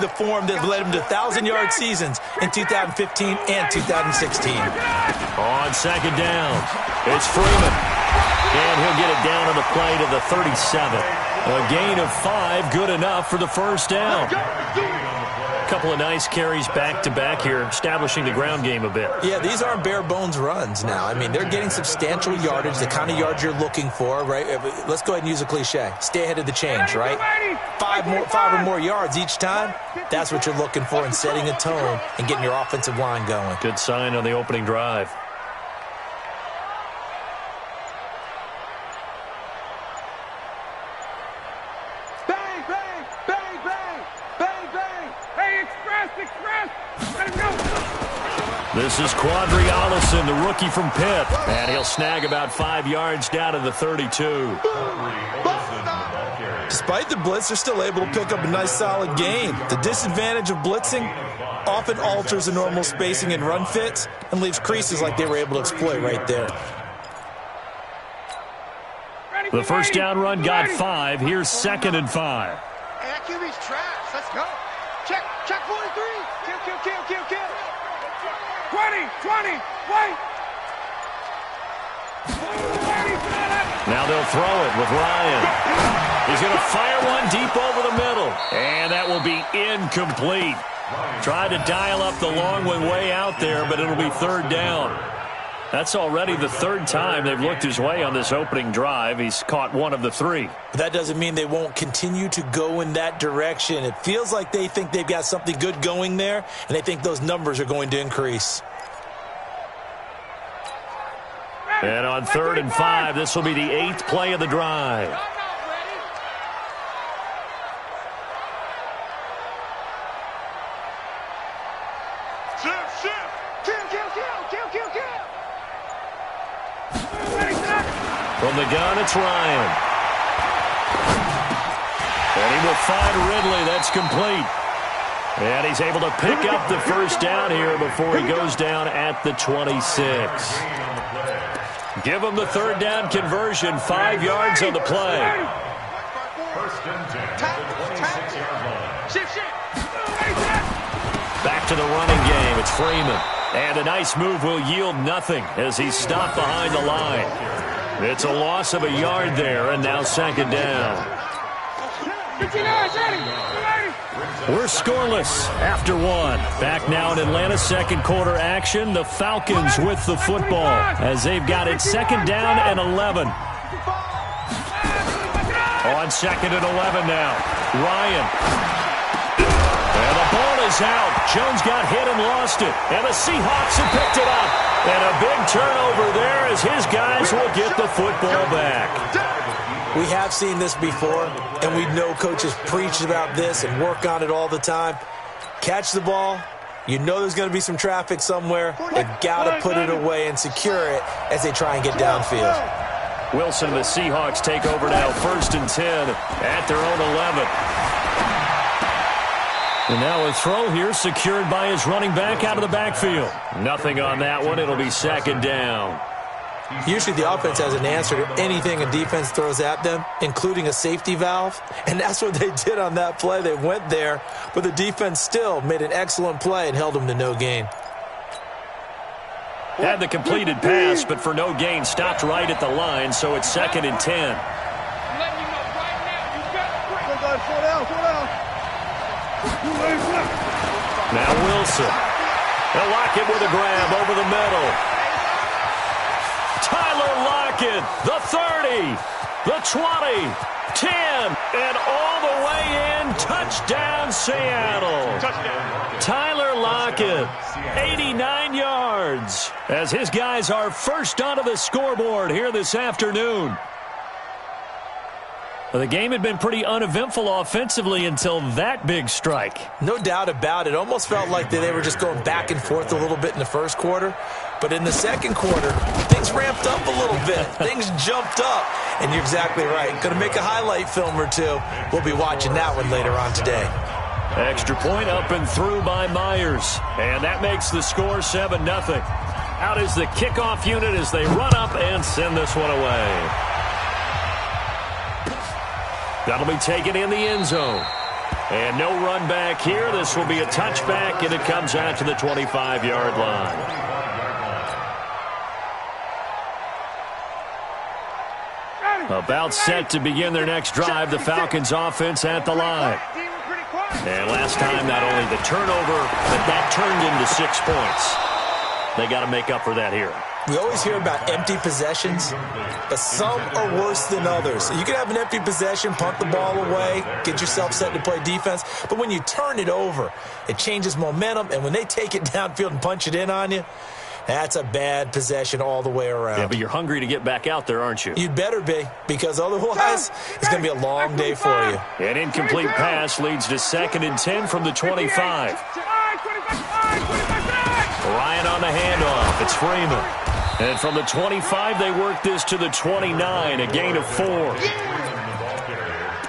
the form that led him to 1,000-yard seasons in 2015 and 2016. On second down, it's Freeman. And he'll get it down on the play to the 37. A gain of 5, good enough for the first down. A couple of nice carries back-to-back here, establishing the ground game a bit. Yeah, these aren't bare-bones runs now. I mean, they're getting substantial yardage, the kind of yards you're looking for, right? Let's go ahead and use a cliche. Stay ahead of the change, right? Five or more yards each time, that's what you're looking for in setting a tone and getting your offensive line going. Good sign on the opening drive. This is Quadri Allison, the rookie from Pitt. And he'll snag about 5 yards down to the 32. Despite the blitz, they're still able to pick up a nice solid gain. The disadvantage of blitzing often alters the normal spacing and run fits and leaves creases like they were able to exploit right there. The first down run got 5. Here's 2nd and 5. Hey, that QB's trash. Let's go. Check 43. Kill. 20, wait. Now they'll throw it with Ryan. He's going to fire one deep over the middle. And that will be incomplete. Tried to dial up the long one way out there, but it'll be 3rd down. That's already the 3rd time they've looked his way on this opening drive. He's caught 1 of the 3. But that doesn't mean they won't continue to go in that direction. It feels like they think they've got something good going there, and they think those numbers are going to increase. And on 3rd and 5, this will be the 8th play of the drive. From the gun, it's Ryan. And he will find Ridley. That's complete. And he's able to pick up the first down here before he goes down at the 26. Give him the 3rd down conversion. 5 yards on the play. Back to the running game. It's Freeman. And a nice move will yield nothing as he's stopped behind the line. It's a loss of a yard there, and now 2nd down. We're scoreless after 1. Back now in Atlanta's 2nd quarter action. The Falcons with the football as they've got it 2nd down and 11. On 2nd and 11 now. Ryan. And the ball is out. Jones got hit and lost it. And the Seahawks have picked it up. And a big turnover there as his guys will get the football back. We have seen this before, and we know coaches preach about this and work on it all the time. Catch the ball. You know there's going to be some traffic somewhere. They've got to put it away and secure it as they try and get downfield. Wilson and the Seahawks take over now, 1st and 10 at their own 11. And now a throw here secured by his running back out of the backfield. Nothing on that one. It'll be 2nd down. Usually the offense has an answer to anything a defense throws at them, including a safety valve. And that's what they did on that play. They went there, but the defense still made an excellent play and held them to no gain. Had the completed pass, but for no gain, stopped right at the line, so it's 2nd and 10. Now Wilson. They'll lock it with a grab over the middle. Tyler Lockett, the 30, the 20, 10, and all the way in. Touchdown, Seattle. Touchdown. Tyler Lockett, 89 yards, as his guys are first onto the scoreboard here this afternoon. Well, the game had been pretty uneventful offensively until that big strike. No doubt about it. Almost felt like they were just going back and forth a little bit in the first quarter. But in the second quarter, things ramped up a little bit. Things jumped up. And you're exactly right. Going to make a highlight film or two. We'll be watching that one later on today. Extra point up and through by Myers. And that makes the score 7-0. Out is the kickoff unit as they run up and send this one away. That'll be taken in the end zone. And no run back here. This will be a touchback, and it comes out to the 25-yard line. About set to begin their next drive, the Falcons offense at the line. And last time, not only the turnover, but that turned into 6 points. They got to make up for that here. We always hear about empty possessions, but some are worse than others. You can have an empty possession, punt the ball away, get yourself set to play defense, but when you turn it over, it changes momentum, and when they take it downfield and punch it in on you, that's a bad possession all the way around. Yeah, but you're hungry to get back out there, aren't you? You'd better be, because otherwise it's going to be a long day for you. An incomplete pass leads to 2nd and 10 from the 25. Ryan on the handoff. It's Freeman. And from the 25, they work this to the 29, a gain of 4.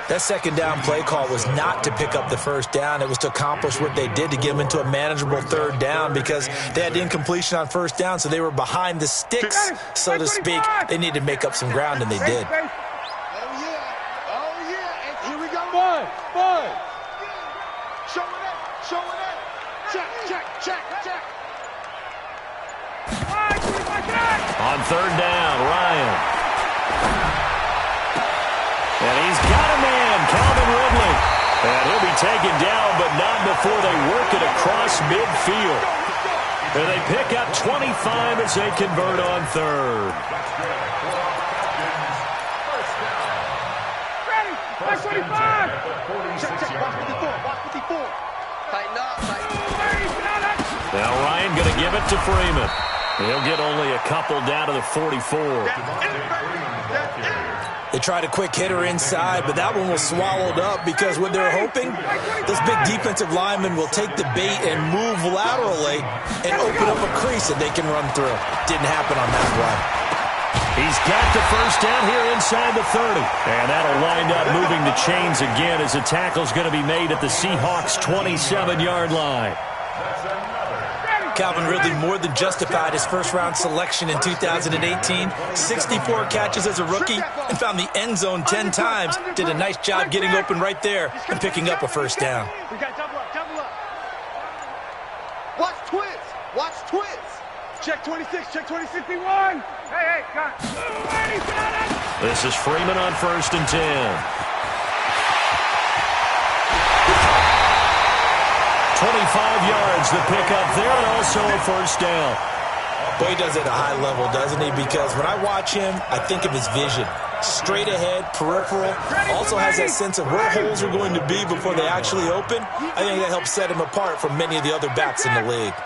That second down play call was not to pick up the first down. It was to accomplish what they did, to get them into a manageable 3rd down, because they had incompletion on 1st down, so they were behind the sticks, so to speak. They needed to make up some ground, and they did. Oh, yeah. Oh, yeah. And here we go. Fun. Show it up. Check. On 3rd down, Ryan. And he's got a man, Calvin Ridley. And he'll be taken down, but not before they work it across midfield. And they pick up 25 as they convert on 3rd. Ready. 25. Check. Watch 54. Tighten up. Now Ryan going to give it to Freeman. He'll get only a couple down to the 44. They tried a quick hitter inside, but that one was swallowed up, because what they're hoping, this big defensive lineman will take the bait and move laterally and open up a crease that they can run through. Didn't happen on that play. He's got the first down here inside the 30. And that'll wind up moving the chains again, as the tackle's going to be made at the Seahawks' 27-yard line. Calvin Ridley more than justified his first-round selection in 2018. 64 catches as a rookie and found the end zone 10 times. Did a nice job getting open right there and picking up a first down. We got double up. Watch twins. Check 26, B1. Hey, got it. This is Freeman on 1st and 10. 25 yards the pickup there, and also a first down. Boy, he does it at a high level, doesn't he? Because when I watch him, I think of his vision. Straight ahead, peripheral. Also has that sense of where holes are going to be before they actually open. I think that helps set him apart from many of the other backs in the league.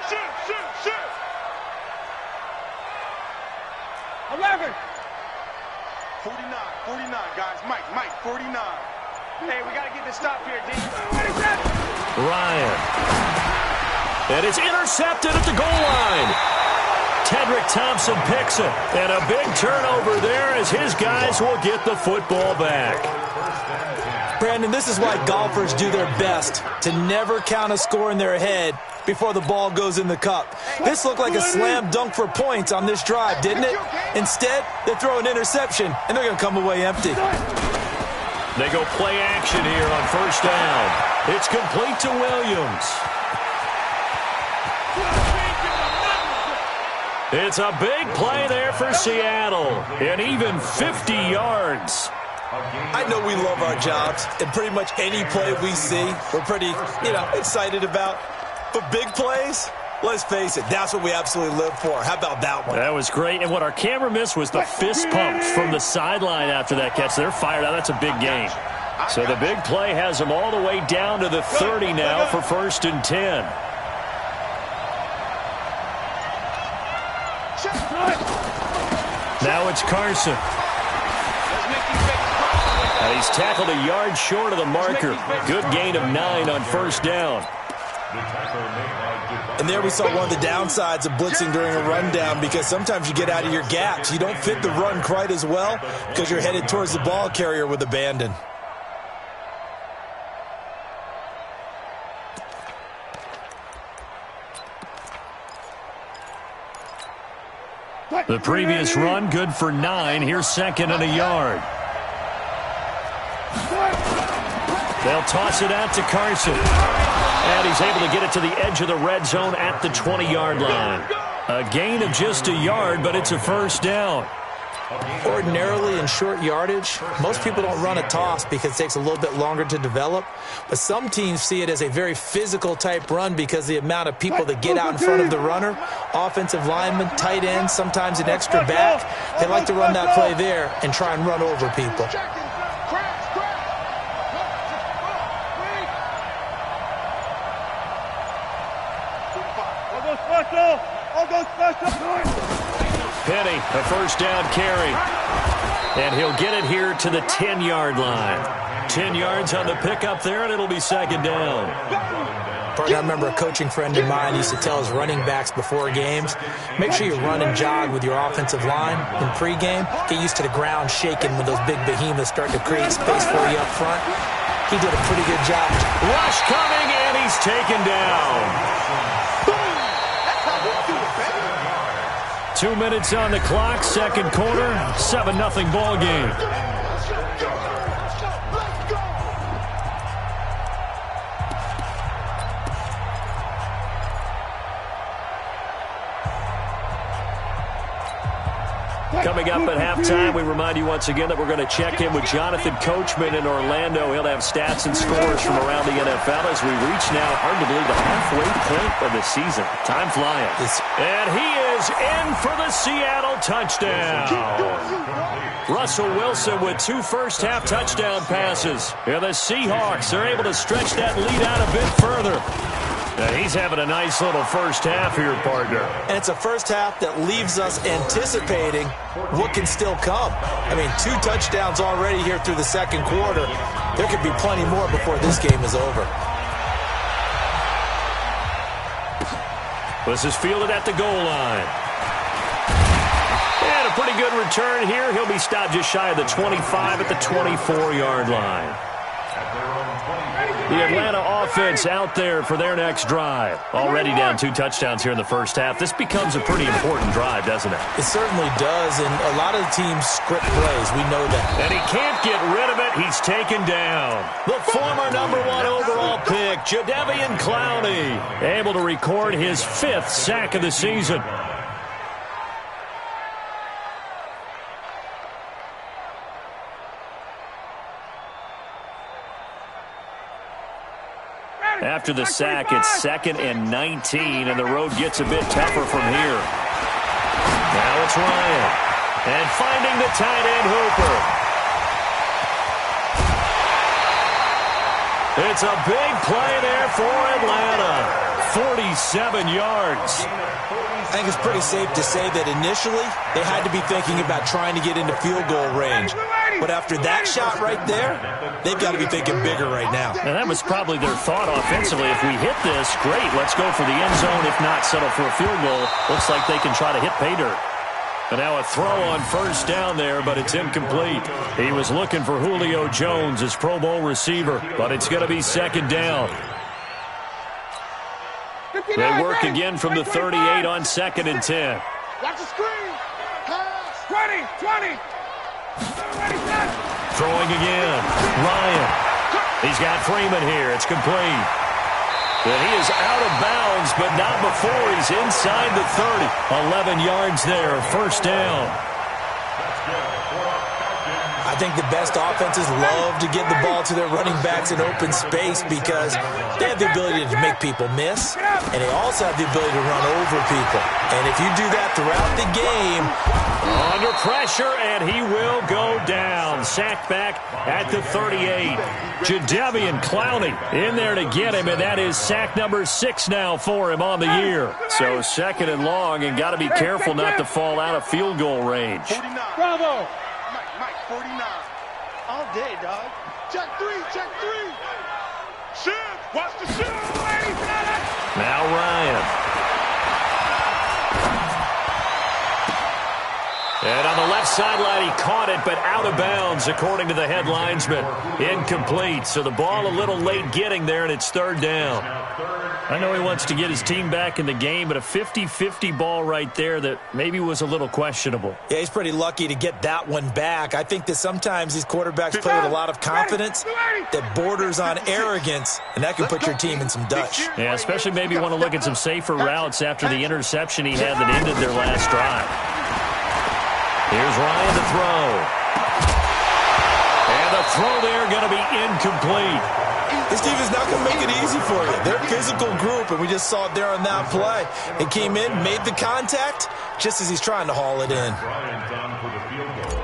Shoot. 11. 49, guys. Mike, 49. Hey, we got to get this stop here, D. Ryan. And it's intercepted at the goal line. Tedrick Thompson picks it. And a big turnover there, as his guys will get the football back. Brandon, this is why golfers do their best to never count a score in their head before the ball goes in the cup. This looked like a slam dunk for points on this drive, didn't it? Instead, they throw an interception, and they're going to come away empty. They go play action here on first down. It's complete to Williams. It's a big play there for Seattle, and even 50 yards. I know we love our jobs, and pretty much any play we see, we're pretty, excited about. But big plays, let's face it, that's what we absolutely live for. How about that one? That was great, and what our camera missed was the fist pumps from the sideline after that catch. They're fired out. That's a big game. So the big play has them all the way down to the 30 now for 1st and 10. Now it's Carson. And he's tackled a yard short of the marker. Good gain of 9 on first down. And there we saw one of the downsides of blitzing during a rundown, because sometimes you get out of your gaps. You don't fit the run quite as well because you're headed towards the ball carrier with abandon. The previous run, good for 9. Here's 2nd and a yard. They'll toss it out to Carson. And he's able to get it to the edge of the red zone at the 20-yard line. A gain of just a yard, but it's a first down. Ordinarily in short yardage, most people don't run a toss because it takes a little bit longer to develop. But some teams see it as a very physical type run because the amount of people that get out in front of the runner, offensive linemen, tight ends, sometimes an extra back, they like to run that play there and try and run over people. Penny, a first down carry. And he'll get it here to the 10-yard line. 10 yards on the pickup there, and it'll be second down. I remember a coaching friend of mine used to tell his running backs before games, make sure you run and jog with your offensive line in pregame. Get used to the ground shaking when those big behemoths start to create space for you up front. He did a pretty good job. Rush coming, and he's taken down. 2 minutes on the clock, second quarter, 7-0 ball game. Coming up at halftime, we remind you once again that we're going to check in with Jonathan Coachman in Orlando. He'll have stats and scores from around the NFL as we reach now, hard to believe, the halfway point of the season. Time flying. And he is in for the Seattle touchdown. Russell Wilson with 2 first-half touchdown passes. And the Seahawks are able to stretch that lead out a bit further. He's having a nice little first half here, partner. And it's a first half that leaves us anticipating what can still come. I mean, 2 touchdowns already here through the second quarter. There could be plenty more before this game is over. This is fielded at the goal line. And a pretty good return here. He'll be stopped just shy of the 25 at the 24-yard line. The Atlanta offense out there for their next drive. Already down 2 touchdowns here in the first half. This becomes a pretty important drive, doesn't it? It certainly does, and a lot of the teams script plays. We know that. And he can't get rid of it. He's taken down. The former number 1 overall pick, Jadeveon Clowney, able to record his 5th sack of the season. After the sack, it's 2nd and 19, and the road gets a bit tougher from here. Now it's Ryan. And finding the tight end, Hooper. It's a big play there for Atlanta. 47 yards. I think it's pretty safe to say that initially they had to be thinking about trying to get into field goal range. But after that shot right there, they've got to be thinking bigger right now. And that was probably their thought offensively. If we hit this, great, let's go for the end zone. If not, settle for a field goal. Looks like they can try to hit pay dirt. And now a throw on first down there, but it's incomplete. He was looking for Julio Jones, his Pro Bowl receiver, but it's going to be second down. They work again from the 38 on 2nd and 10. Watch the screen. Pass. 20. Throwing again. Ryan. He's got Freeman here. It's complete. And he is out of bounds, but not before he's inside the 30. 11 yards there. First down. I think the best offenses love to give the ball to their running backs in open space because they have the ability to make people miss, and they also have the ability to run over people. And if you do that throughout the game... Under pressure, and he will go down. Sacked back at the 38. Jadeveon Clowney in there to get him, and that is sack number 6 now for him on the year. So 2nd and long, and got to be careful not to fall out of field goal range. 49. Bravo. Mike, 49. All day, dog. Check 3. Shoot. Watch the shoot, ladies. Now Ryan. And on the left sideline. He caught it, but out of bounds, according to the head linesman. Incomplete. So the ball a little late getting there, and it's third down. I know he wants to get his team back in the game, but a 50-50 ball right there that maybe was a little questionable. Yeah, he's pretty lucky to get that one back. I think that sometimes these quarterbacks play with a lot of confidence that borders on arrogance, and that can put your team in some Dutch. Yeah, especially maybe want to look at some safer routes after the interception he had that ended their last drive. Here's Ryan to throw. And the throw there going to be incomplete. This team is not going to make it easy for you. They're a physical group, and we just saw it there on that play. It came in, made the contact, just as he's trying to haul it in. Bryant on for the field goal.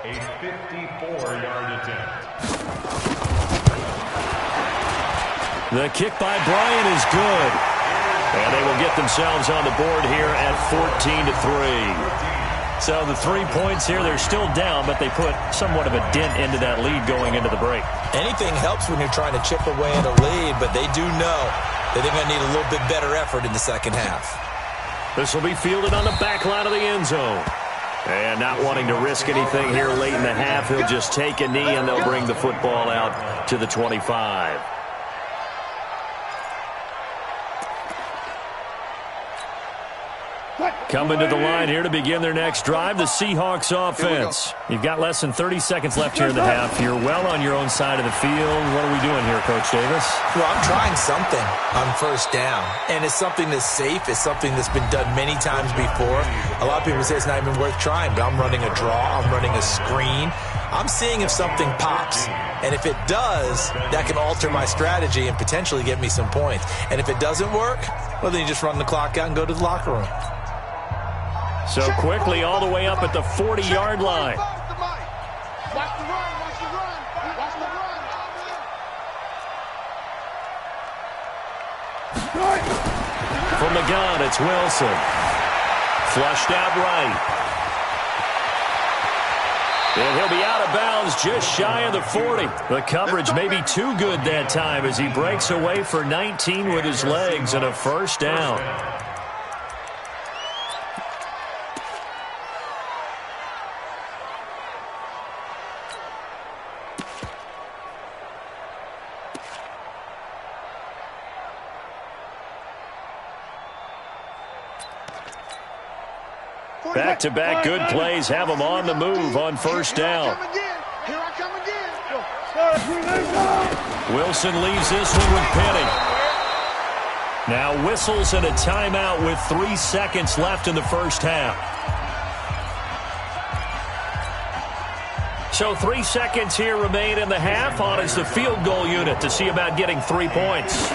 A 54-yard attempt. The kick by Bryant is good. And they will get themselves on the board here at 14-3. So the 3 points here, they're still down, but they put somewhat of a dent into that lead going into the break. Anything helps when you're trying to chip away at a lead, but they do know that they're going to need a little bit better effort in the second half. This will be fielded on the back line of the end zone. And not wanting to risk anything here late in the half, he'll just take a knee, and they'll bring the football out to the 25. Coming to the line here to begin their next drive, the Seahawks offense. You've got less than 30 seconds left here in the half. You're well on your own side of the field. What are we doing here, Coach Davis? Well, I'm trying something on first down, and it's something that's safe. It's something that's been done many times before. A lot of people say it's not even worth trying, but I'm running a draw. I'm running a screen. I'm seeing if something pops, and if it does, that can alter my strategy and potentially get me some points. And if it doesn't work, well, then you just run the clock out and go to the locker room. So quickly all the way up at the 40-yard line. Watch the run, watch the run, watch the run. From the gun, it's Wilson. Flushed out right. And he'll be out of bounds just shy of the 40. The coverage may be too good that time as he breaks away for 19 with his legs and a first down. Back-to-back good plays have them on the move on first down. Here I come again. Wilson leaves this one with Penny. Now whistles and a timeout with 3 seconds left in the first half. So 3 seconds here remain in the half. On is the field goal unit to see about getting 3 points.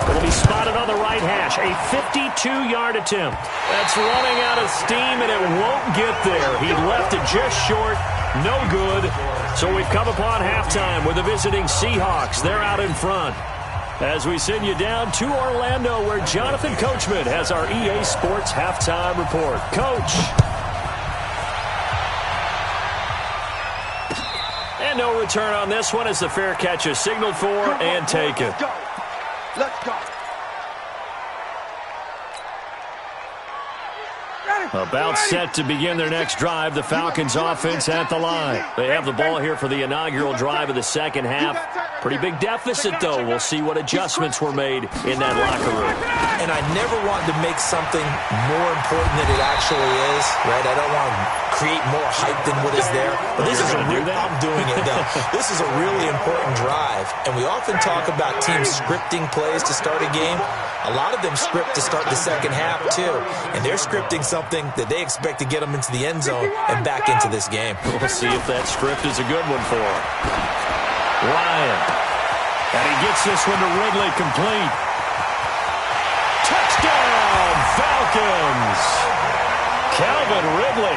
It'll be spotted on the right hash. A 52-yard attempt. That's running out of steam, and it won't get there. He left it just short. No good. So we've come upon halftime with the visiting Seahawks. They're out in front. As we send you down to Orlando, where Jonathan Coachman has our EA Sports halftime report. Coach. And no return on this one as the fair catch is signaled for and taken. Let's go. About set to begin their next drive, the Falcons offense at the line. They have the ball here for the inaugural drive of the second half. Pretty big deficit, though. We'll see what adjustments were made in that locker room. And I never want to make something more important than it actually is, right? I don't want to create more hype than what is there. But this is I'm doing it, though. This is a really important drive. And we often talk about teams scripting plays to start a game. A lot of them script to start the second half, too. And they're scripting something that they expect to get them into the end zone and back into this game. We'll see if that script is a good one for him. Ryan. And he gets this one to Ridley complete. Touchdown, Falcons! Calvin Ridley,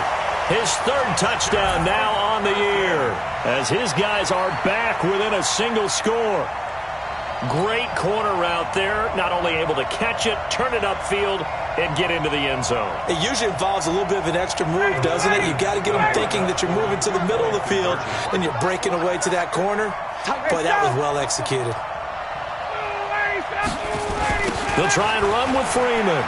his third touchdown now on the year, as his guys are back within a single score. Great corner route there, not only able to catch it, turn it upfield, and get into the end zone. It usually involves a little bit of an extra move, doesn't it? You've got to get them thinking that you're moving to the middle of the field, and you're breaking away to that corner. Boy, that was well executed. They'll try and run with Freeman.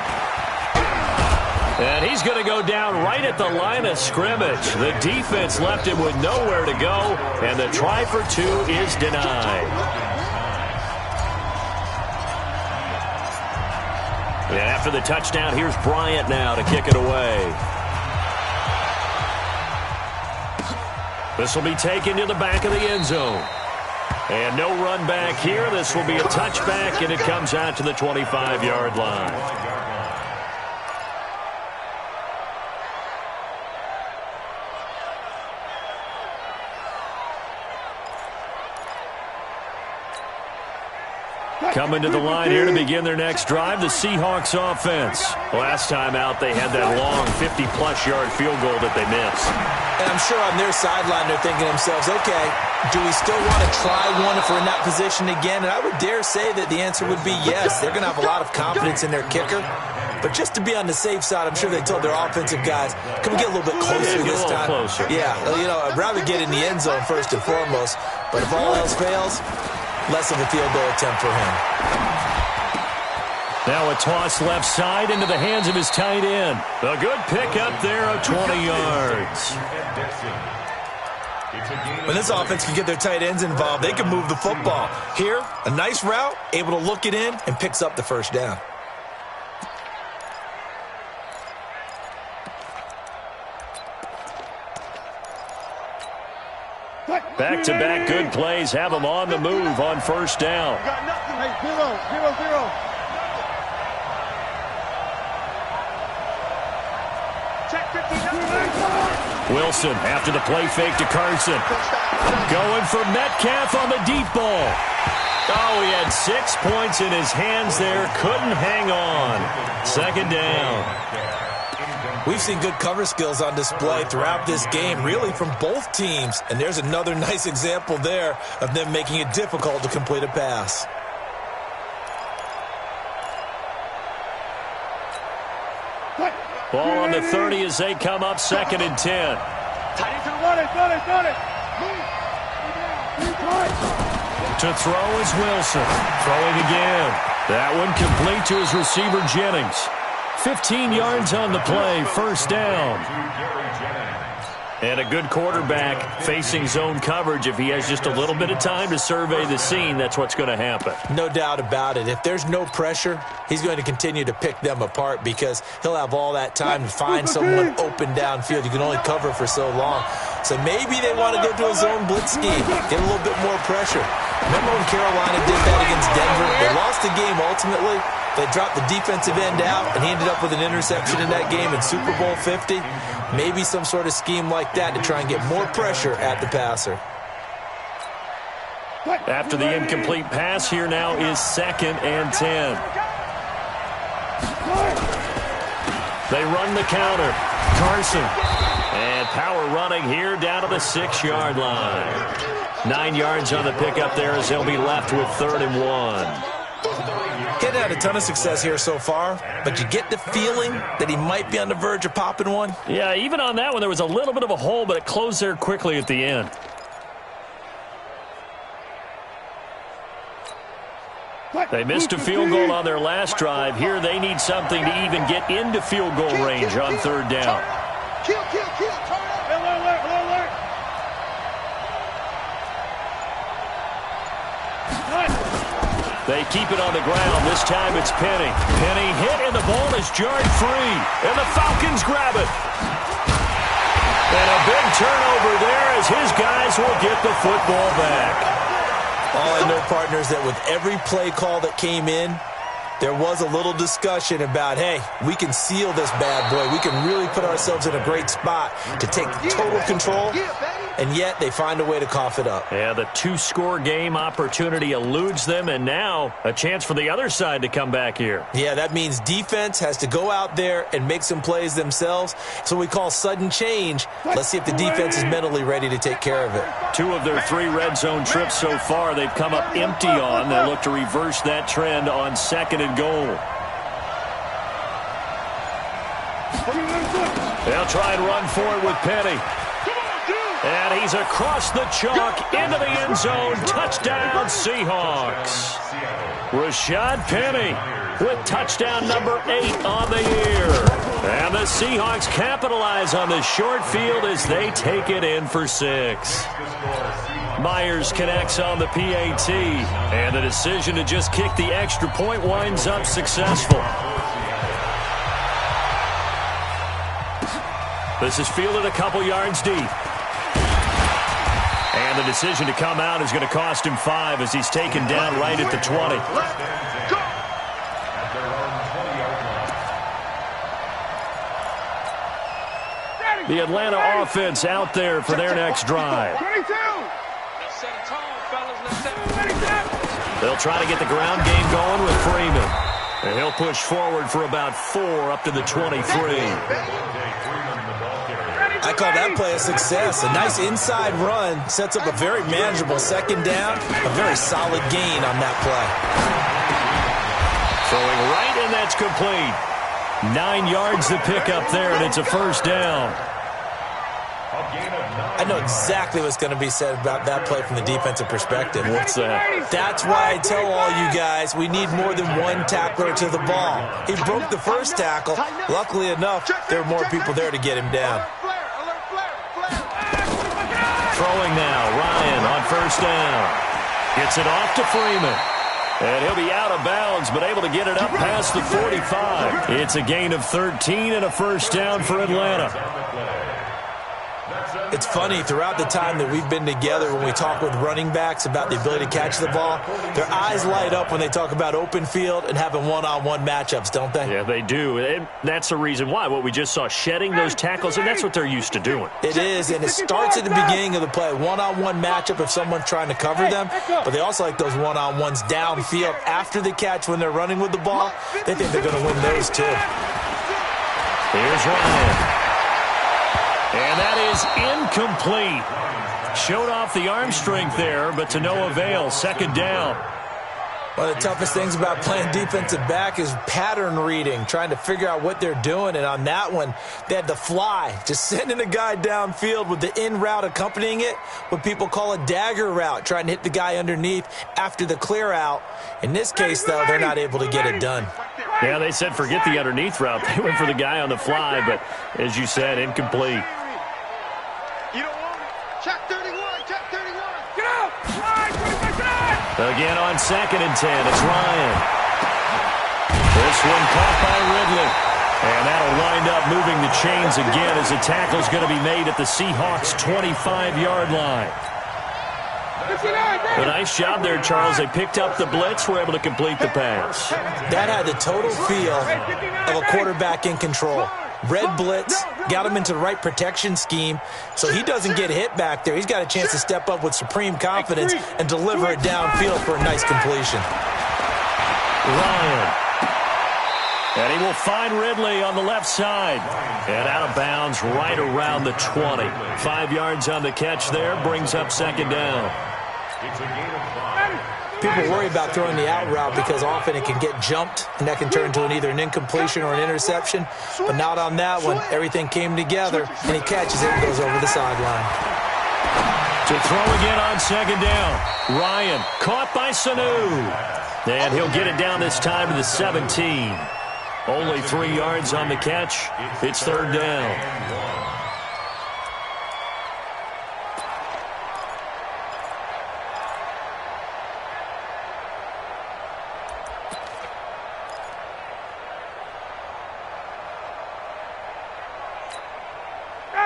And he's going to go down right at the line of scrimmage. The defense left him with nowhere to go, and the try for two is denied. And after the touchdown, here's Bryant now to kick it away. This will be taken to the back of the end zone. And no run back here. This will be a touchback, and it comes out to the 25-yard line. Coming to the line here to begin their next drive, the Seahawks offense. Last time out, they had that long 50-plus yard field goal that they missed. And I'm sure on their sideline they're thinking to themselves, okay, do we still want to try one if we're in that position again? And I would dare say that the answer would be yes. They're going to have a lot of confidence in their kicker. But just to be on the safe side, I'm sure they told their offensive guys, can we get a little bit closer this time? Closer. Yeah, I'd rather get in the end zone first and foremost. But if all else fails, less of a field goal attempt for him. Now a toss left side into the hands of his tight end. A good pickup there of 20 yards. When this offense can get their tight ends involved, they can move the football. Here, a nice route, able to look it in, and picks up the first down. Back-to-back good plays have them on the move on first down. Wilson after the play fake to Carson. Going for Metcalf on the deep ball. Oh, he had 6 points in his hands there. Couldn't hang on. Second down. We've seen good cover skills on display throughout this game, really from both teams. And there's another nice example there of them making it difficult to complete a pass. Ball on the 30 as they come up 2nd and 10. To throw is Wilson. Throwing again. That one complete to his receiver, Jennings. 15 yards on the play, first down. And a good quarterback facing zone coverage. If he has just a little bit of time to survey the scene, that's what's going to happen. No doubt about it. If there's no pressure, he's going to continue to pick them apart because he'll have all that time to find someone open downfield. You can only cover for so long. So maybe they want to go to a zone blitz scheme, get a little bit more pressure. Remember when Carolina did that against Denver? They lost the game ultimately. They dropped the defensive end out, and he ended up with an interception in that game in Super Bowl 50. Maybe some sort of scheme like that to try and get more pressure at the passer. After the incomplete pass, here now is 2nd and 10. They run the counter. Carson. And power running here down to the 6-yard line. 9 yards on the pickup there as they'll be left with 3rd and 1. He's had a ton of success here so far, but you get the feeling that he might be on the verge of popping one. Yeah, even on that one, there was a little bit of a hole, but it closed there quickly at the end. They missed a field goal on their last drive. Here they need something to even get into field goal range on 3rd down. Kill, kill, kill. Turn up. Alert. They keep it on the ground. This time it's Penny. Penny hit, and the ball is jarred free. And the Falcons grab it. And a big turnover there as his guys will get the football back. All I know, partners, that with every play call that came in, there was a little discussion about, hey, we can seal this bad boy. We can really put ourselves in a great spot to take total control, and yet they find a way to cough it up. Yeah, the 2-score game opportunity eludes them, and now a chance for the other side to come back here. Yeah, that means defense has to go out there and make some plays themselves. So we call sudden change. Let's see if the defense is mentally ready to take care of it. 2 of their 3 red zone trips so far, they've come up empty on. They look to reverse that trend on 2nd and goal. They'll try and run for it with Penny. And he's across the chalk into the end zone. Touchdown, Seahawks. Rashad Penny with touchdown number 8 on the year. And the Seahawks capitalize on the short field as they take it in for 6. Myers connects on the PAT, and the decision to just kick the extra point winds up successful. This is fielded a couple yards deep. And the decision to come out is going to cost him 5 as he's taken down right at the 20. The Atlanta offense out there for their next drive. They'll try to get the ground game going with Freeman. And he'll push forward for about 4 up to the 23. I call that play a success. A nice inside run sets up a very manageable second down. A very solid gain on that play. Throwing right, and that's complete. 9 yards to pick up there, and it's a first down. I know exactly what's going to be said about that play from the defensive perspective. What's that? That's why I tell all you guys we need more than one tackler to the ball. He broke the first tackle. Luckily enough, there were more people there to get him down. Throwing now, Ryan on first down. Gets it off to Freeman. And he'll be out of bounds, but able to get it up past the 45. It's a gain of 13 and a first down for Atlanta. It's funny, throughout the time that we've been together, when we talk with running backs about the ability to catch the ball, their eyes light up when they talk about open field and having one-on-one matchups, don't they? Yeah, they do. And that's the reason why. What we just saw, shedding those tackles, and that's what they're used to doing. It is, and it starts at the beginning of the play. One-on-one matchup if someone's trying to cover them, but they also like those one-on-ones downfield after the catch when they're running with the ball. They think they're going to win those too. Here's Ryan. And that is incomplete. Showed off the arm strength there, but to no avail. Second down. One of the toughest things about playing defensive back is pattern reading, trying to figure out what they're doing. And on that one, they had the fly, just sending a guy downfield with the in route accompanying it, what people call a dagger route, trying to hit the guy underneath after the clear out. In this case, though, they're not able to get it done. Yeah, they said forget the underneath route. They went for the guy on the fly, but as you said, incomplete. Check 31, check 31. Get out! Again on 2nd and 10, it's Ryan. This one caught by Ridley. And that'll wind up moving the chains again as the tackle's going to be made at the Seahawks' 25-yard line. A nice job there, Charles. They picked up the blitz, were able to complete the pass. That had the total feel of a quarterback in control. Red blitz, got him into the right protection scheme, so he doesn't get hit back there. He's got a chance to step up with supreme confidence and deliver it downfield for a nice completion. Ryan. And he will find Ridley on the left side. And out of bounds right around the 20. 5 yards on the catch there, brings up second down. People worry about throwing the out route because often it can get jumped, and that can turn into either an incompletion or an interception. But not on that one. Everything came together, and he catches it and goes over the sideline. To throw again on second down. Ryan caught by Sanu. And he'll get it down this time to the 17. Only 3 yards on the catch. It's third down.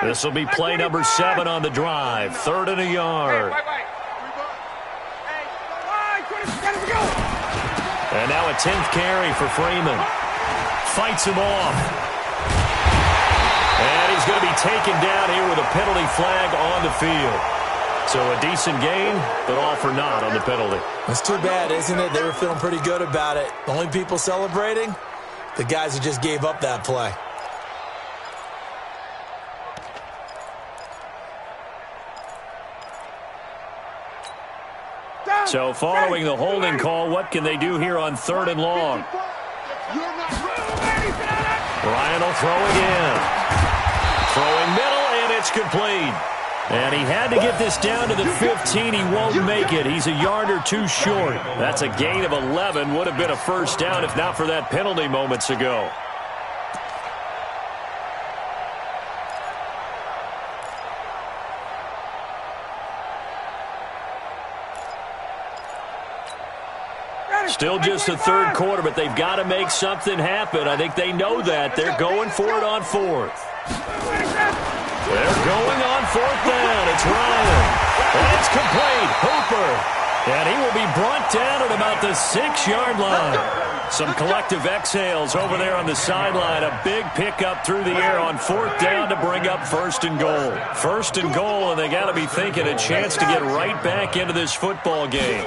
This will be play number 7 on the drive. 3rd and a yard. And now a 10th carry for Freeman. Fights him off. And he's going to be taken down here with a penalty flag on the field. So a decent gain, but all for naught on the penalty. It's too bad, isn't it? They were feeling pretty good about it. The only people celebrating, the guys who just gave up that play. So following the holding call, what can they do here on 3rd and long? Ryan will throw again. Throwing middle, and it's complete. And he had to get this down to the 15. He won't make it. He's a yard or two short. That's a gain of 11. Would have been a first down if not for that penalty moments ago. Still just the third quarter, but they've got to make something happen. I think they know that. They're going for it on fourth. They're going on fourth down. It's Ryan. And it's complete. Hooper. And he will be brought down at about the 6-yard line. Some collective exhales over there on the sideline. A big pickup through the air on fourth down to bring up first and goal. First and goal, and they got to be thinking a chance to get right back into this football game.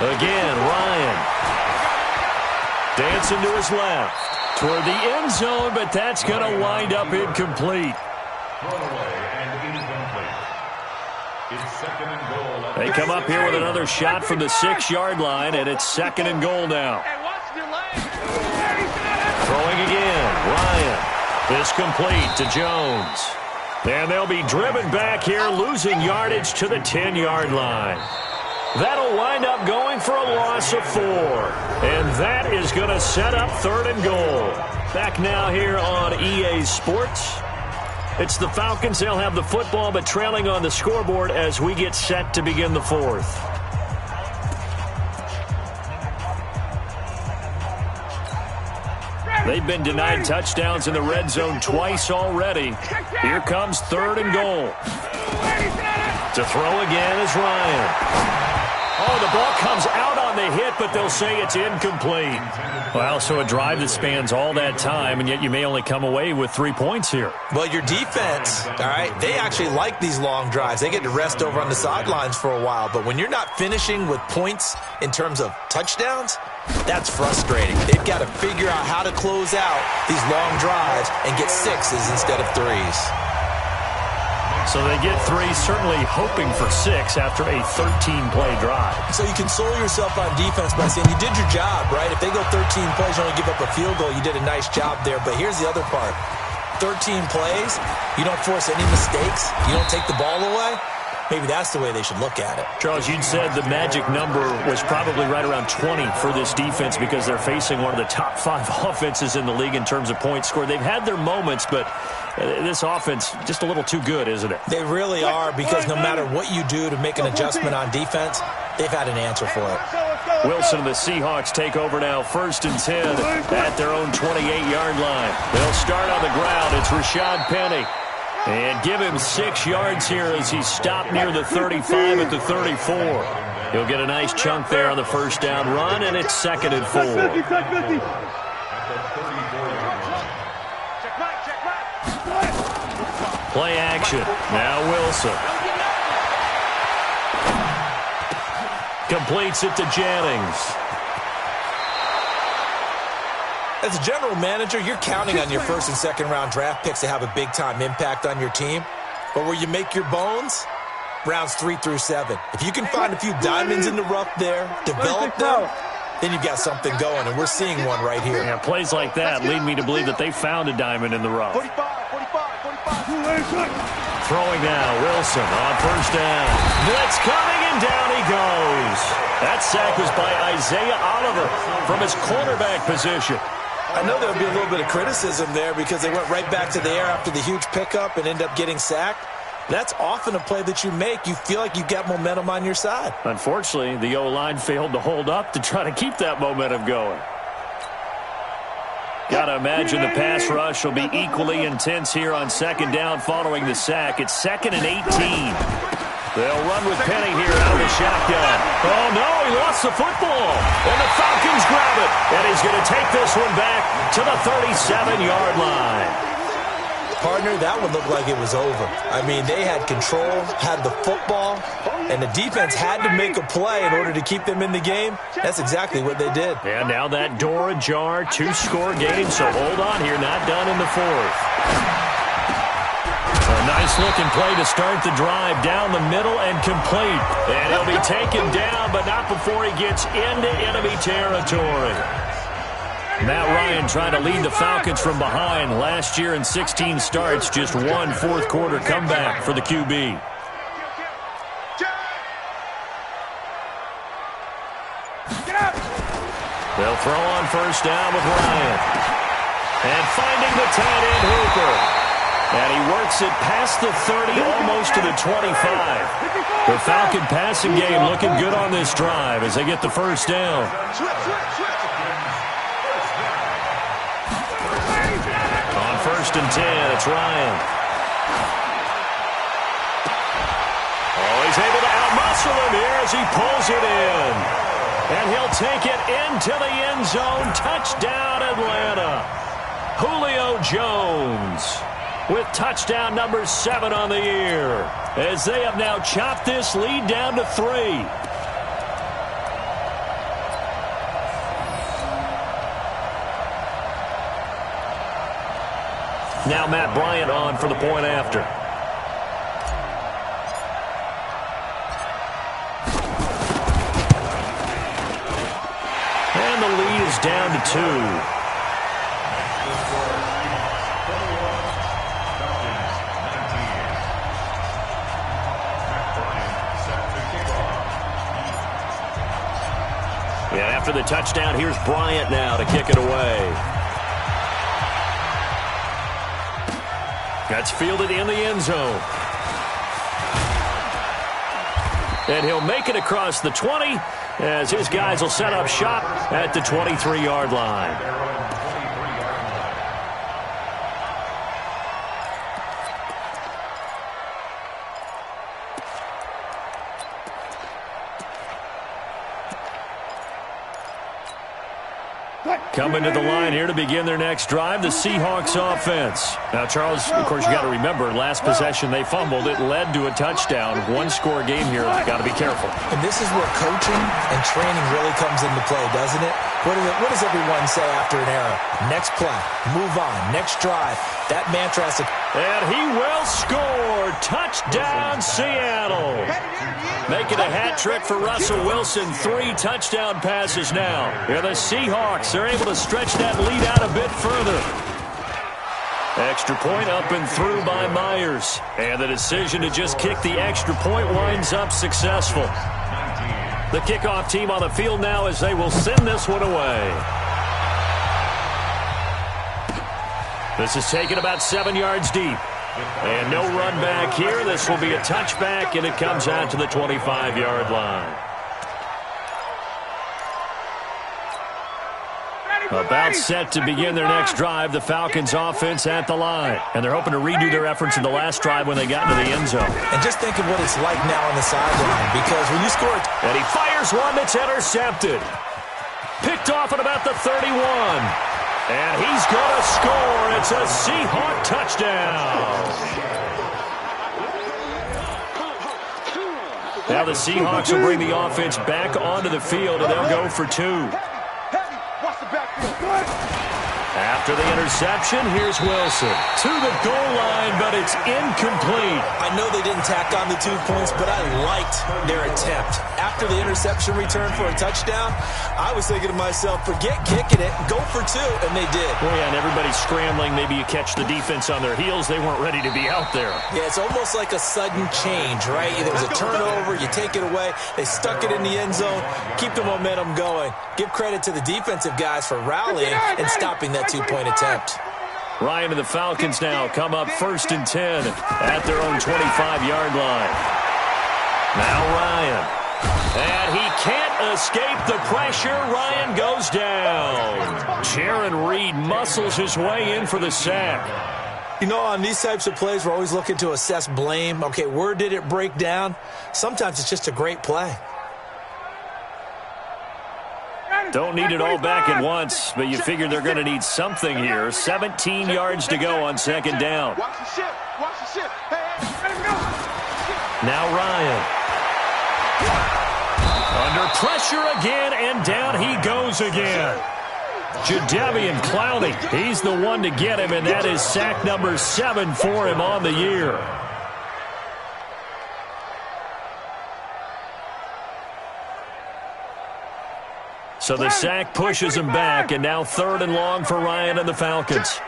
Again, Ryan. Dancing to his left. Toward the end zone, but that's going to wind up incomplete. They come up here with another shot from the 6-yard line, and it's second and goal now. Throwing again, Ryan. This complete to Jones. And they'll be driven back here, losing yardage to the 10-yard line. That'll wind up going for a loss of 4. And that is going to set up third and goal. Back now here on EA Sports. It's the Falcons. They'll have the football, but trailing on the scoreboard as we get set to begin the fourth. They've been denied touchdowns in the red zone twice already. Here comes third and goal. To throw again is Ryan. Oh, the ball comes out on the hit, but they'll say it's incomplete. Well, so a drive that spans all that time, and yet you may only come away with 3 points here. Well, your defense, all right, they actually like these long drives. They get to rest over on the sidelines for a while. But when you're not finishing with points in terms of touchdowns, that's frustrating. They've got to figure out how to close out these long drives and get 6s instead of 3s. So they get 3, certainly hoping for 6 after a 13-play drive. So you console yourself on defense by saying you did your job, right? If they go 13 plays, you only give up a field goal, you did a nice job there. But here's the other part. 13 plays, you don't force any mistakes, you don't take the ball away. Maybe that's the way they should look at it. Charles, you'd said the magic number was probably right around 20 for this defense because they're facing one of the top 5 offenses in the league in terms of points scored. They've had their moments, but this offense just a little too good, isn't it? They really are, because no matter what you do to make an adjustment on defense, they've had an answer for it. Wilson and the Seahawks take over now, 1st and 10 at their own 28-yard line. They'll start on the ground. It's Rashad Penny. And give him 6 yards here as he's stopped near the 35 at the 34. He'll get a nice chunk there on the first down run, and it's 2nd and 4. Play action. Now Wilson. Completes it to Jennings. As a general manager, you're counting on your 1st and 2nd round draft picks to have a big-time impact on your team. But where you make your bones, rounds 3 through 7. If you can find a few diamonds in the rough there, develop them, then you've got something going, and we're seeing one right here. Yeah, plays like that lead me to believe that they found a diamond in the rough. 45. Throwing now, Wilson on first down. Blitz coming, and down he goes. That sack was by Isaiah Oliver from his cornerback position. I know there'll be a little bit of criticism there because they went right back to the air after the huge pickup and ended up getting sacked. That's often a play that you make. You feel like you've got momentum on your side. Unfortunately, the O-line failed to hold up to try to keep that momentum going. Got to imagine the pass rush will be equally intense here on 2nd down following the sack. It's 2nd and 18. They'll run with Penny here out of the shotgun. Oh, no, he lost the football. And the Falcons grab it. And he's going to take this one back to the 37-yard line. Partner, that one looked like it was over. I mean, they had control, had the football, and the defense had to make a play in order to keep them in the game. That's exactly what they did. And now that door ajar, 2-score game, so hold on here, not done in the 4th. A nice-looking play to start the drive down the middle and complete. And he'll be taken down, but not before he gets into enemy territory. Matt Ryan trying to lead the Falcons from behind. Last year in 16 starts, just one fourth-quarter comeback for the QB. They'll throw on first down with Ryan. And finding the tight end Hooper. And he works it past the 30, almost to the 25. The Falcon passing game looking good on this drive as they get the first down. On first and 10, it's Ryan. Oh, he's able to outmuscle him here as he pulls it in. And he'll take it into the end zone. Touchdown, Atlanta. Julio Jones with touchdown number 7 on the year, as they have now chopped this lead down to 3. Now Matt Bryant on for the point after. And the lead is down to 2. After the touchdown, here's Bryant now to kick it away. That's fielded in the end zone. And he'll make it across the 20 as his guys will set up shop at the 23-yard line. Coming to the line here to begin their next drive, the Seahawks offense. Now, Charles, of course, you got to remember, last possession they fumbled. It led to a touchdown. One-score game here. Got to be careful. And this is where coaching and training really comes into play, doesn't it? What does everyone say after an error? Next play, move on, next drive. That mantra has to... And he will score. Touchdown, Seattle. Making a hat trick for Russell Wilson. 3 touchdown passes now. Here the Seahawks are able to stretch that lead out a bit further. Extra point up and through by Myers. And the decision to just kick the extra point winds up successful. The kickoff team on the field now as they will send this one away. This is taken about 7 yards deep. And no run back here. This will be a touchback, and it comes out to the 25-yard line. About set to begin their next drive, the Falcons offense at the line. And they're hoping to redo their efforts in the last drive when they got into the end zone. And just think of what it's like now on the sideline, because when you score... And he fires one that's intercepted. Picked off at about the 31. And he's going to score. It's a Seahawk touchdown. Now the Seahawks will bring the offense back onto the field, and they'll go for 2. After the interception, here's Wilson to the goal line, but it's incomplete. I know they didn't tack on the 2 points, but I liked their attempt. After the interception return for a touchdown, I was thinking to myself, forget kicking it, go for 2, and they did. Well, yeah, and everybody's scrambling. Maybe you catch the defense on their heels. They weren't ready to be out there. Yeah, it's almost like a sudden change, right? There was a turnover, you take it away, they stuck it in the end zone, keep the momentum going. Give credit to the defensive guys for rallying and stopping that 2-point attempt. Ryan and the Falcons now come up first and 10 at their own 25-yard line. Now Ryan. And he can't escape the pressure. Ryan goes down. Jaron Reed muscles his way in for the sack. You know, on these types of plays, we're always looking to assess blame. Okay, where did it break down? Sometimes it's just a great play. Don't need it all back at once, but you figure they're going to need something here. 17 yards to go on second down. Now Ryan. Under pressure again, and down he goes again. Jadeveon Clowney, he's the one to get him, and that is sack number 7 for him on the year. So the sack pushes him back, and now 3rd and long for Ryan and the Falcons.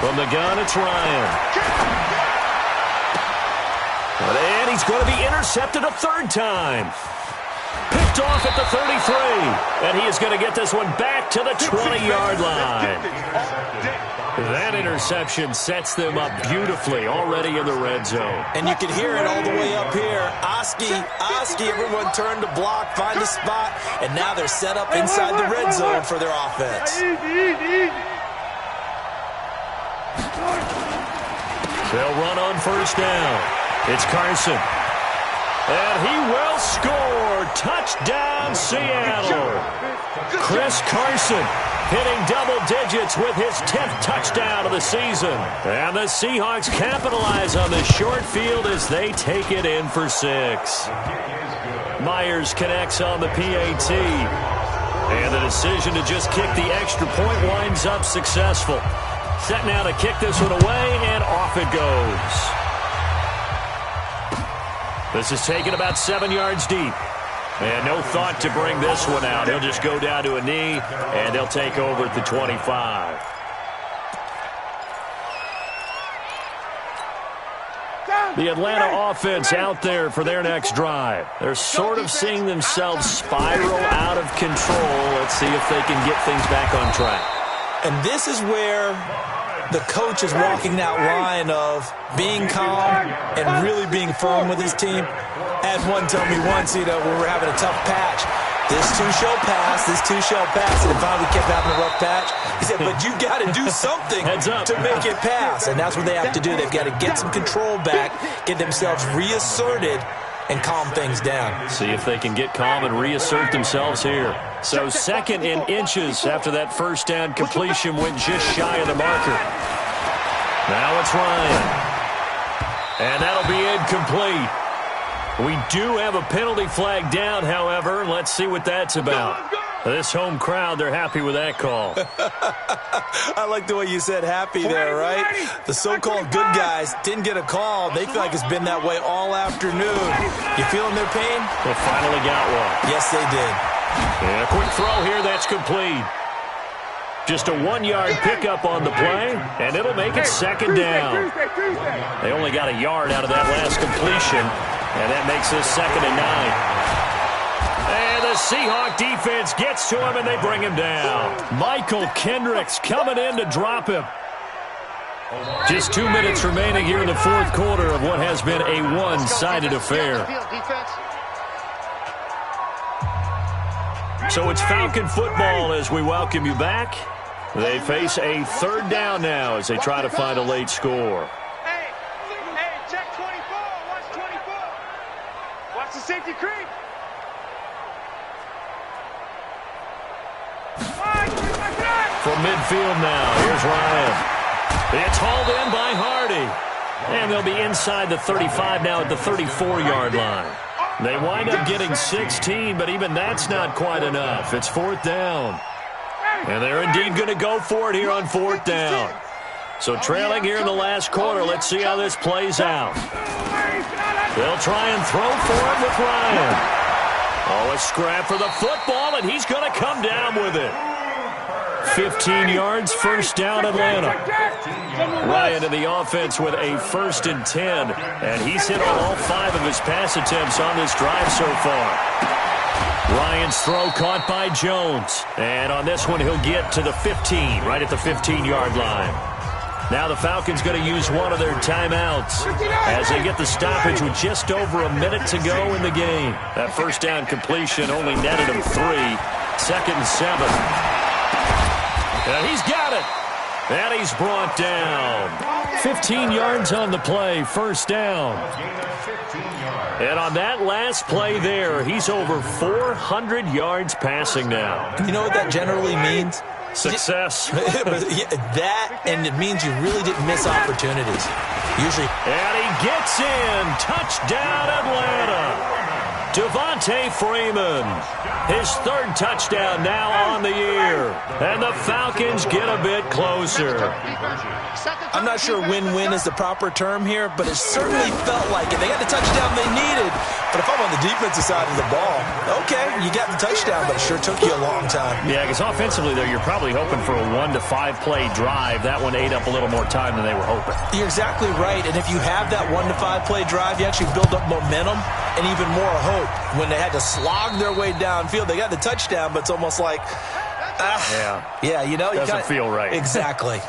From the gun, it's Ryan. And he's going to be intercepted a 3rd time. Picked off at the 33. And he is going to get this one back to the 20-yard line. That interception sets them up beautifully already in the red zone. And you can hear it all the way up here. Oski, everyone turned to block, find a spot, and now they're set up inside the red zone for their offense. They'll run on 1st down. It's Carson. And he will score. Touchdown, Seattle. Chris Carson hitting double digits with his 10th touchdown of the season. And the Seahawks capitalize on the short field as they take it in for 6. Myers connects on the PAT. And the decision to just kick the extra point winds up successful. Set now to kick this one away, and off it goes. This is taken about 7 yards deep. And no thought to bring this one out. He'll just go down to a knee, and they'll take over at the 25. The Atlanta offense out there for their next drive. They're sort of seeing themselves spiral out of control. Let's see if they can get things back on track. And this is where the coach is walking that line of being calm and really being firm with his team. I had one tell me once, when we're having a tough patch, this too shall pass, this too shall pass, and finally kept having a rough patch. He said, but you got to do something to make it pass, and that's what they have to do. They've got to get some control back, get themselves reasserted, and calm things down. See if they can get calm and reassert themselves here. So 2nd in inches after that 1st down completion went just shy of the marker. Now it's Ryan. And that'll be incomplete. We do have a penalty flag down, however. Let's see what that's about. This home crowd, they're happy with that call. I like the way you said happy there, right? The so-called good guys didn't get a call. They feel like it's been that way all afternoon. You feeling their pain? They finally got one. Yes, they did. And a quick throw here, that's complete. Just a 1-yard pickup on the play, and it'll make it 2nd down. They only got a yard out of that last completion, and that makes this 2nd and 9. And the Seahawk defense gets to him, and they bring him down. Michael Kendricks coming in to drop him. Just 2 minutes remaining here in the 4th quarter of what has been a one-sided affair. So it's Falcon football as we welcome you back. They face a 3rd down now as they try to find a late score. Hey, check 24. Watch 24. Watch the safety creep. From midfield now, here's Ryan. It's hauled in by Hardy. And they'll be inside the 35 now at the 34-yard line. They wind up getting 16, but even that's not quite enough. It's 4th down. And they're indeed going to go for it here on 4th down. So trailing here in the last quarter, let's see how this plays out. They'll try and throw for it with Ryan. Oh, a scrap for the football, and he's going to come down with it. 15 yards, 1st down Atlanta. Ryan in the offense with a 1st and 10, and he's hit on all 5 of his pass attempts on this drive so far. Ryan's throw caught by Jones, and on this one he'll get to the 15, right at the 15-yard line. Now the Falcons going to use one of their timeouts as they get the stoppage with just over a minute to go in the game. That 1st down completion only netted him 3. 2nd and 7. And he's got it. And he's brought down. 15 yards on the play, 1st down. And on that last play there, he's over 400 yards passing now. You know what that generally means? Success. That, and it means you really didn't miss opportunities. Usually. And he gets in. Touchdown, Atlanta. Devontae Freeman, his third touchdown now on the year. And the Falcons get a bit closer. I'm not sure win-win is the proper term here, but it certainly felt like it. They got the touchdown they needed, but if I'm on the defensive side of the ball, okay, you got the touchdown, but it sure took you a long time. Yeah, because offensively there, you're probably hoping for a 1 to 5 play drive. That one ate up a little more time than they were hoping. You're exactly right, and if you have that 1 to 5 play drive, you actually build up momentum and even more hope. When they had to slog their way downfield, they got the touchdown, but it's almost like, yeah, you know, doesn't feel right. Exactly.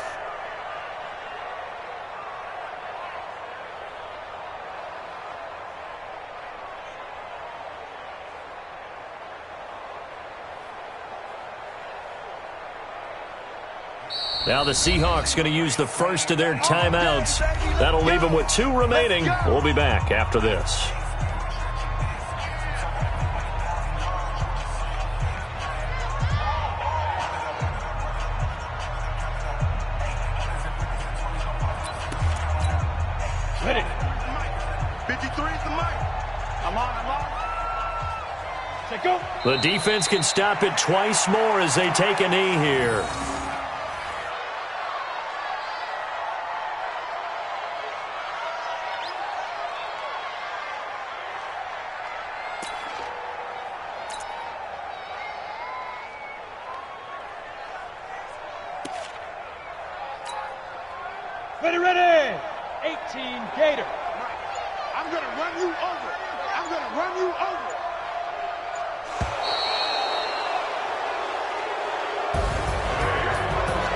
Now the Seahawks going to use the first of their timeouts. That'll leave them with 2 remaining. We'll be back after this. Ready. 53 is the mic. I'm on. Say go. The defense can stop it twice more as they take a knee here. Ready. 18 Gator. I'm going to run you over. I'm going to run you over.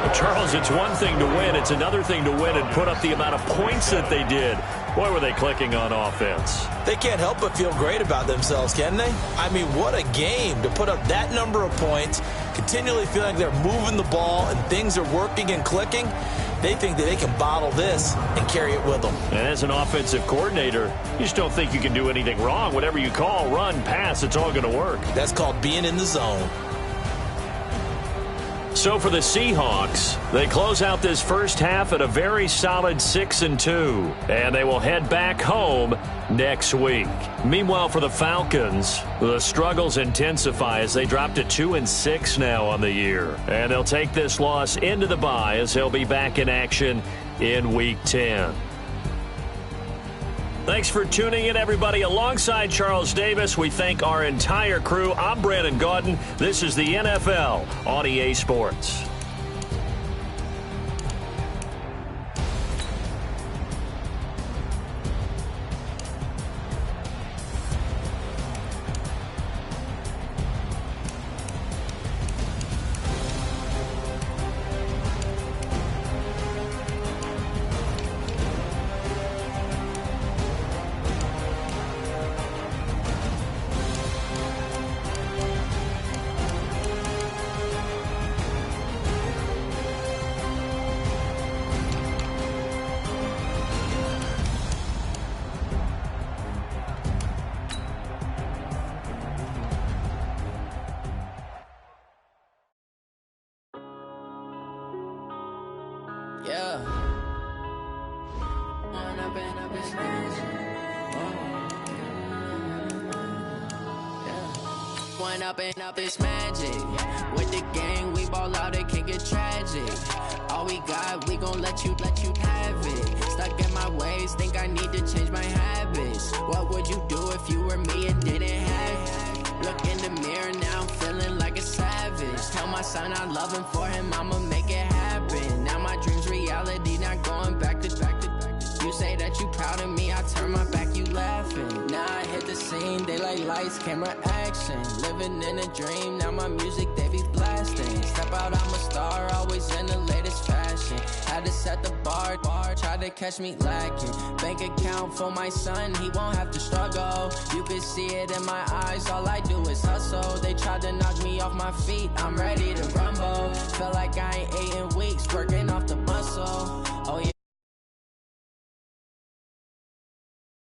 Well, Charles, it's one thing to win. It's another thing to win and put up the amount of points that they did. Boy, were they clicking on offense. They can't help but feel great about themselves, can they? I mean, what a game to put up that number of points, continually feeling like they're moving the ball and things are working and clicking. They think that they can bottle this and carry it with them. And as an offensive coordinator, you just don't think you can do anything wrong. Whatever you call, run, pass, it's all going to work. That's called being in the zone. So for the Seahawks, they close out this first half at a very solid 6-2, and they will head back home next week. Meanwhile, for the Falcons, the struggles intensify as they drop to 2-6 now on the year, and they'll take this loss into the bye as they'll be back in action in Week 10. Thanks for tuning in, everybody. Alongside Charles Davis, we thank our entire crew. I'm Brandon Gaudin. This is the NFL on EA Sports. Yeah. One up and up is magic. With the gang, we ball out, it can get tragic. All we got, we gon' let you have it. Stuck in my ways, think I need to change my habits. What would you do if you were me and didn't have it? Look in the mirror now, I'm feeling like a savage. Tell my son I love him, for him I'ma make it happen. Now my dream's reality, not going back to. You say that you proud of me, I turn my back, you laughing. Now I hit the scene, they like lights, camera, action. Living in a dream, now my music, they be blasting. Step out, I'm a star, always in the latest fashion. Had to set the bar, try to catch me lacking. Bank account for my son, he won't have to struggle. You can see it in my eyes, all I do is hustle. They tried to knock me off my feet, I'm ready to rumble. Felt like I ain't ate in weeks, working off the muscle. Oh yeah.